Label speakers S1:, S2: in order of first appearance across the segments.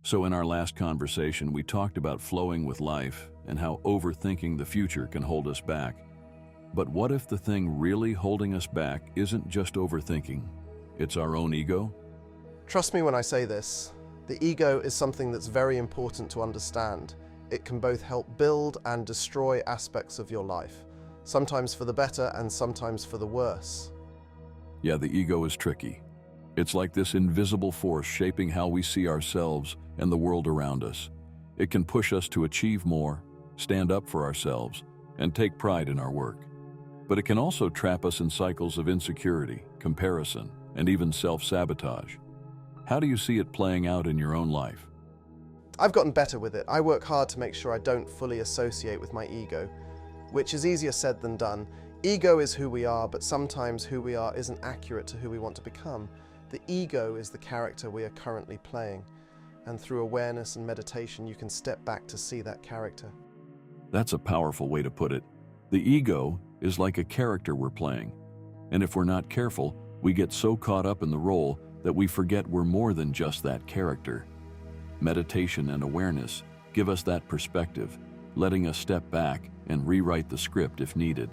S1: So in our last conversation, we talked about flowing with life and how overthinking the future can hold us back. But what if the thing really holding us back isn't just overthinking? It's our own ego?
S2: Trust me when I say this, the ego is something that's very important to understand. It can both help build and destroy aspects of your life, sometimes for the better and sometimes for the worse.
S1: Yeah, the ego is tricky. It's like this invisible force shaping how we see ourselves and the world around us. It can push us to achieve more, stand up for ourselves, and take pride in our work. But it can also trap us in cycles of insecurity, comparison, and even self-sabotage. How do you see it playing out in your own life?
S2: I've gotten better with it. I work hard to make sure I don't fully associate with my ego, which is easier said than done. Ego is who we are, but sometimes who we are isn't accurate to who we want to become. The ego is the character we are currently playing, and through awareness and meditation, you can step back to see that character.
S1: That's a powerful way to put it. The ego is like a character we're playing, and if we're not careful, we get so caught up in the role that we forget we're more than just that character. Meditation and awareness give us that perspective, letting us step back and rewrite the script if needed.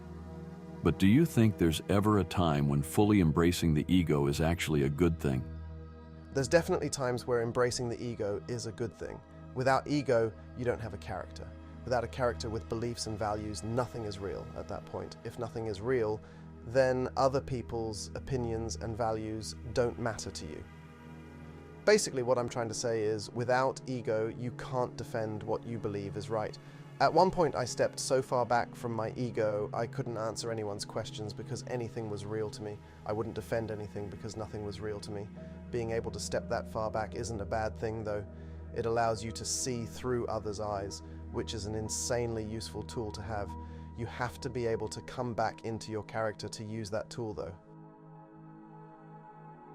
S1: But do you think there's ever a time when fully embracing the ego is actually a good thing?
S2: There's definitely times where embracing the ego is a good thing. Without ego, you don't have a character. Without a character with beliefs and values, nothing is real at that point. If nothing is real, then other people's opinions and values don't matter to you. Basically, what I'm trying to say is, without ego, you can't defend what you believe is right. At one point, I stepped so far back from my ego, I couldn't answer anyone's questions because anything was real to me. I wouldn't defend anything because nothing was real to me. Being able to step that far back isn't a bad thing, though. It allows you to see through others' eyes, which is an insanely useful tool to have. You have to be able to come back into your character to use that tool, though.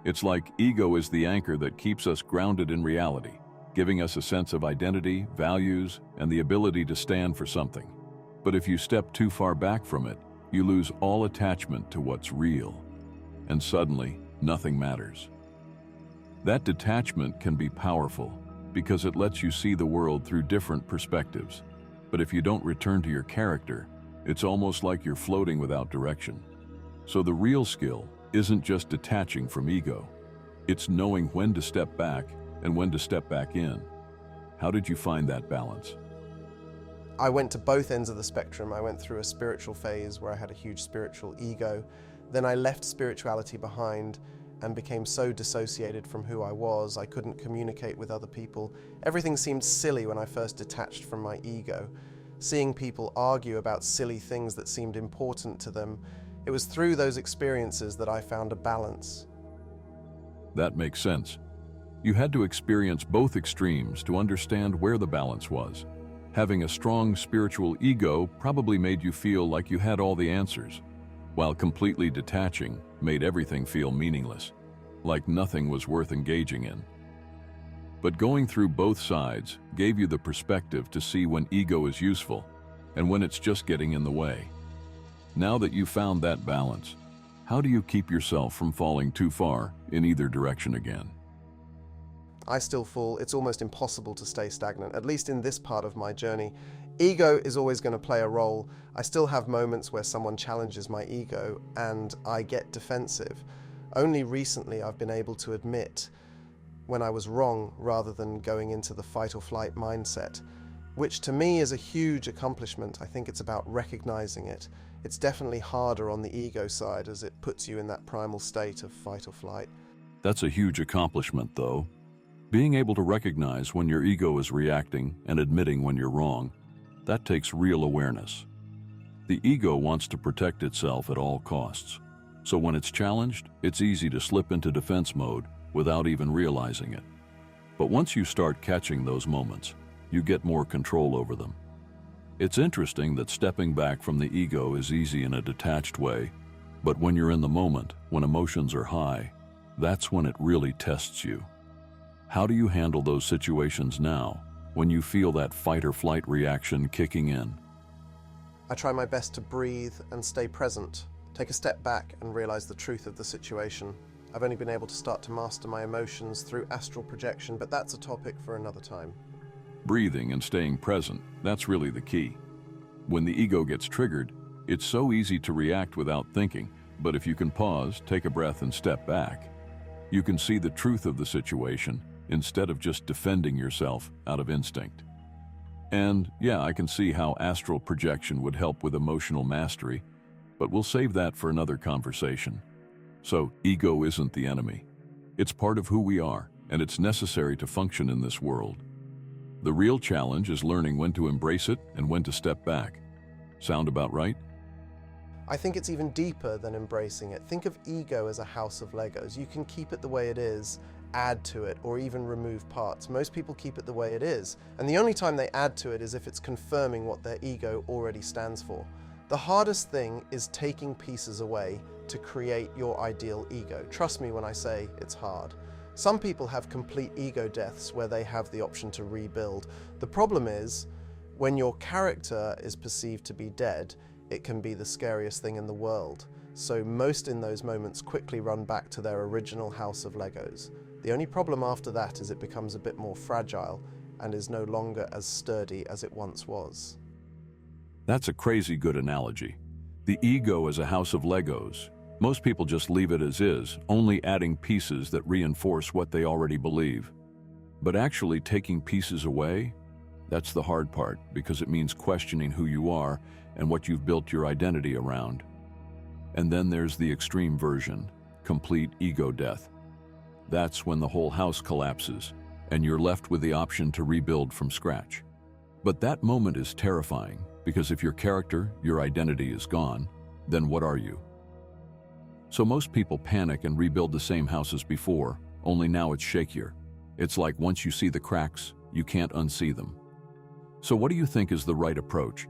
S1: It's like ego is the anchor that keeps us grounded in reality, giving us a sense of identity, values, and the ability to stand for something. But if you step too far back from it, you lose all attachment to what's real, and suddenly, nothing matters. That detachment can be powerful because it lets you see the world through different perspectives. But if you don't return to your character, it's almost like you're floating without direction. So the real skill isn't just detaching from ego. It's knowing when to step back and when to step back in. How did you find that balance?
S2: I went to both ends of the spectrum. I went through a spiritual phase where I had a huge spiritual ego. Then I left spirituality behind and became so dissociated from who I was, I couldn't communicate with other people. Everything seemed silly when I first detached from my ego. Seeing people argue about silly things that seemed important to them, it was through those experiences that I found a balance.
S1: That makes sense. You had to experience both extremes to understand where the balance was. Having a strong spiritual ego probably made you feel like you had all the answers, while completely detaching made everything feel meaningless, like nothing was worth engaging in. But going through both sides gave you the perspective to see when ego is useful and when it's just getting in the way. Now that you've found that balance, how do you keep yourself from falling too far in either direction again?
S2: I still fall. It's almost impossible to stay stagnant, at least in this part of my journey. Ego is always going to play a role. I still have moments where someone challenges my ego and I get defensive. Only recently I've been able to admit when I was wrong rather than going into the fight or flight mindset, which to me is a huge accomplishment. I think it's about recognizing it. It's definitely harder on the ego side as it puts you in that primal state of fight or flight.
S1: That's a huge accomplishment, though. Being able to recognize when your ego is reacting and admitting when you're wrong, that takes real awareness. The ego wants to protect itself at all costs. So when it's challenged, it's easy to slip into defense mode without even realizing it. But once you start catching those moments, you get more control over them. It's interesting that stepping back from the ego is easy in a detached way, but when you're in the moment, when emotions are high, that's when it really tests you. How do you handle those situations now, when you feel that fight or flight reaction kicking in?
S2: I try my best to breathe and stay present. Take a step back and realize the truth of the situation. I've only been able to start to master my emotions through astral projection, but that's a topic for another time.
S1: Breathing and staying present, that's really the key. When the ego gets triggered, it's so easy to react without thinking, but if you can pause, take a breath and step back, you can see the truth of the situation instead of just defending yourself out of instinct. And yeah, I can see how astral projection would help with emotional mastery, but we'll save that for another conversation. So, ego isn't the enemy. It's part of who we are, and it's necessary to function in this world. The real challenge is learning when to embrace it and when to step back. Sound about right?
S2: I think it's even deeper than embracing it. Think of ego as a house of Legos. You can keep it the way it is, add to it, or even remove parts. Most people keep it the way it is, and the only time they add to it is if it's confirming what their ego already stands for. The hardest thing is taking pieces away to create your ideal ego. Trust me when I say it's hard. Some people have complete ego deaths where they have the option to rebuild. The problem is, when your character is perceived to be dead, it can be the scariest thing in the world. So most in those moments quickly run back to their original house of Legos. The only problem after that is it becomes a bit more fragile and is no longer as sturdy as it once was.
S1: That's a crazy good analogy. The ego is a house of Legos. Most people just leave it as is, only adding pieces that reinforce what they already believe. But actually taking pieces away, that's the hard part, because it means questioning who you are and what you've built your identity around. And then there's the extreme version, complete ego death. That's when the whole house collapses, and you're left with the option to rebuild from scratch. But that moment is terrifying, because if your character, your identity is gone, then what are you? So most people panic and rebuild the same house as before, only now it's shakier. It's like once you see the cracks, you can't unsee them. So what do you think is the right approach?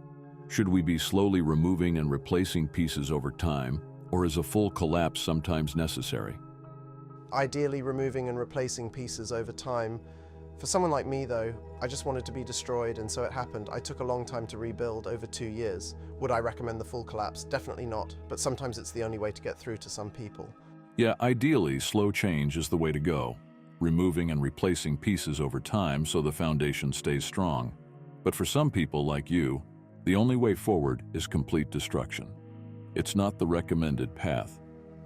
S1: Should we be slowly removing and replacing pieces over time, or is a full collapse sometimes necessary?
S2: Ideally removing and replacing pieces over time. For someone like me though, I just wanted to be destroyed, and so it happened. I took a long time to rebuild, over 2 years. Would I recommend the full collapse? Definitely not, but sometimes it's the only way to get through to some people.
S1: Yeah, ideally, slow change is the way to go, removing and replacing pieces over time so the foundation stays strong. But for some people like you, the only way forward is complete destruction. It's not the recommended path,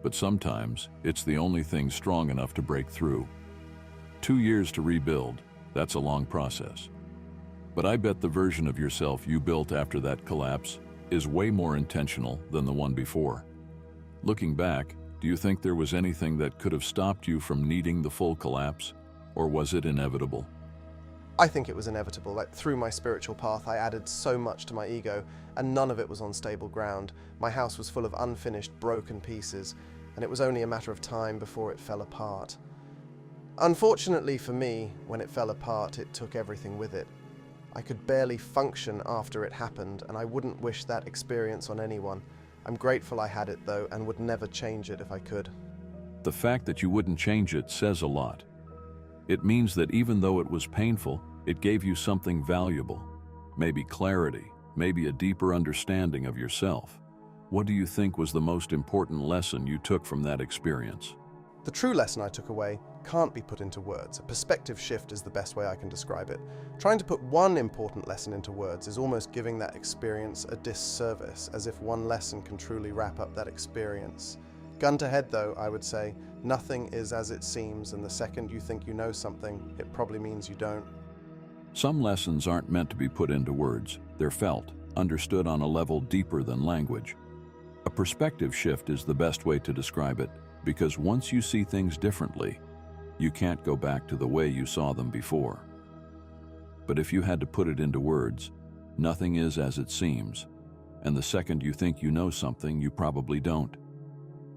S1: but sometimes it's the only thing strong enough to break through. 2 years to rebuild, that's a long process. But I bet the version of yourself you built after that collapse is way more intentional than the one before. Looking back, do you think there was anything that could have stopped you from needing the full collapse, or was it inevitable?
S2: I think it was inevitable. Like, through my spiritual path, I added so much to my ego, and none of it was on stable ground. My house was full of unfinished, broken pieces, and it was only a matter of time before it fell apart. Unfortunately for me, when it fell apart, it took everything with it. I could barely function after it happened, and I wouldn't wish that experience on anyone. I'm grateful I had it though, and would never change it if I could.
S1: The fact that you wouldn't change it says a lot. It means that even though it was painful, it gave you something valuable. Maybe clarity, maybe a deeper understanding of yourself. What do you think was the most important lesson you took from that experience?
S2: The true lesson I took away can't be put into words. A perspective shift is the best way I can describe it. Trying to put one important lesson into words is almost giving that experience a disservice, as if one lesson can truly wrap up that experience. Gun to head though, I would say, nothing is as it seems, and the second you think you know something, it probably means you don't.
S1: Some lessons aren't meant to be put into words. They're felt, understood on a level deeper than language. A perspective shift is the best way to describe it, because once you see things differently, you can't go back to the way you saw them before. But if you had to put it into words, nothing is as it seems, and the second you think you know something, you probably don't.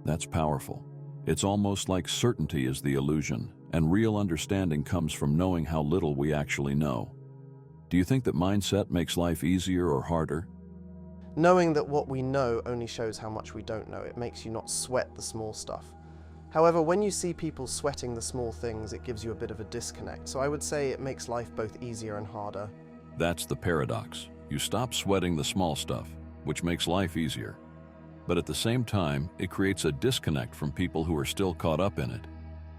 S1: That's powerful. It's almost like certainty is the illusion, and real understanding comes from knowing how little we actually know. Do you think that mindset makes life easier or harder?
S2: Knowing that what we know only shows how much we don't know. It makes you not sweat the small stuff. However, when you see people sweating the small things, it gives you a bit of a disconnect. So I would say it makes life both easier and harder.
S1: That's the paradox. You stop sweating the small stuff, which makes life easier. But at the same time, it creates a disconnect from people who are still caught up in it.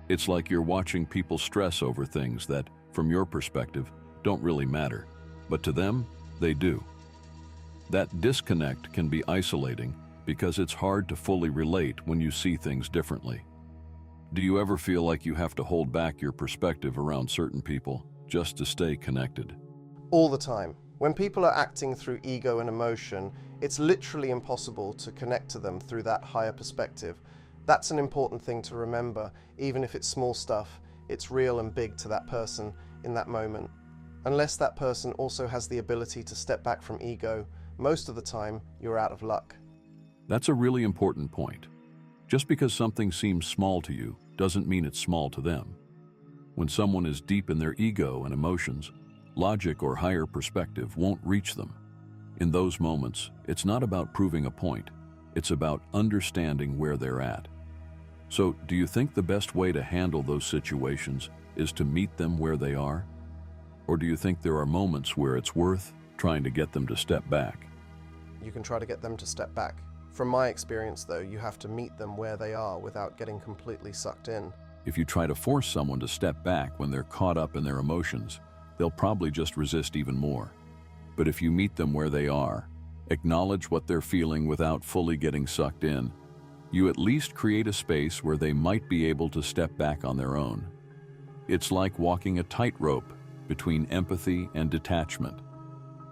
S1: It's like you're watching people stress over things that, from your perspective, don't really matter, but to them, they do. That disconnect can be isolating because it's hard to fully relate when you see things differently. Do you ever feel like you have to hold back your perspective around certain people just to stay connected?
S2: All the time. When people are acting through ego and emotion, it's literally impossible to connect to them through that higher perspective. That's an important thing to remember. Even if it's small stuff, it's real and big to that person in that moment. Unless that person also has the ability to step back from ego, most of the time you're out of luck.
S1: That's a really important point. Just because something seems small to you doesn't mean it's small to them. When someone is deep in their ego and emotions, logic or higher perspective won't reach them. In those moments, it's not about proving a point. It's about understanding where they're at. So, do you think the best way to handle those situations is to meet them where they are? Or do you think there are moments where it's worth trying to get them to step back?
S2: You can try to get them to step back. From my experience, though, you have to meet them where they are without getting completely sucked in.
S1: If you try to force someone to step back when they're caught up in their emotions, they'll probably just resist even more. But if you meet them where they are, acknowledge what they're feeling without fully getting sucked in, you at least create a space where they might be able to step back on their own. It's like walking a tightrope between empathy and detachment.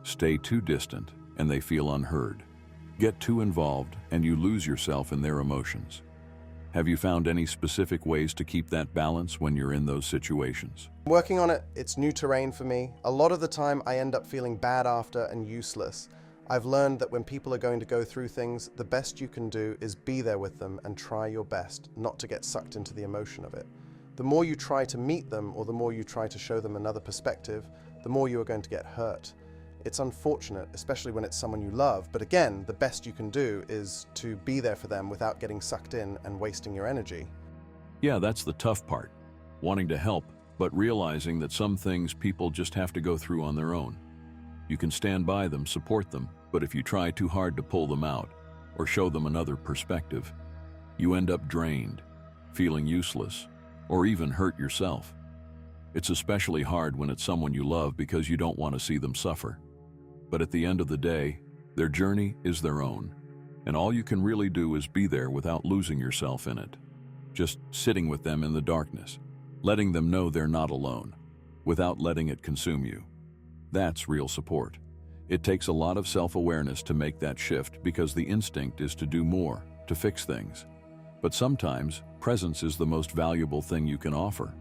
S1: Stay too distant and they feel unheard. Get too involved and you lose yourself in their emotions. Have you found any specific ways to keep that balance when you're in those situations?
S2: Working on it, it's new terrain for me. A lot of the time I end up feeling bad after and useless. I've learned that when people are going to go through things, the best you can do is be there with them and try your best not to get sucked into the emotion of it. The more you try to meet them or the more you try to show them another perspective, the more you are going to get hurt. It's unfortunate, especially when it's someone you love, but again, the best you can do is to be there for them without getting sucked in and wasting your energy.
S1: Yeah, that's the tough part. Wanting to help, but realizing that some things people just have to go through on their own. You can stand by them, support them, but if you try too hard to pull them out or show them another perspective, you end up drained, feeling useless, or even hurt yourself. It's especially hard when it's someone you love because you don't want to see them suffer. But at the end of the day, their journey is their own, and all you can really do is be there without losing yourself in it. Just sitting with them in the darkness, letting them know they're not alone, without letting it consume you. That's real support. It takes a lot of self-awareness to make that shift because the instinct is to do more, to fix things. But sometimes, presence is the most valuable thing you can offer.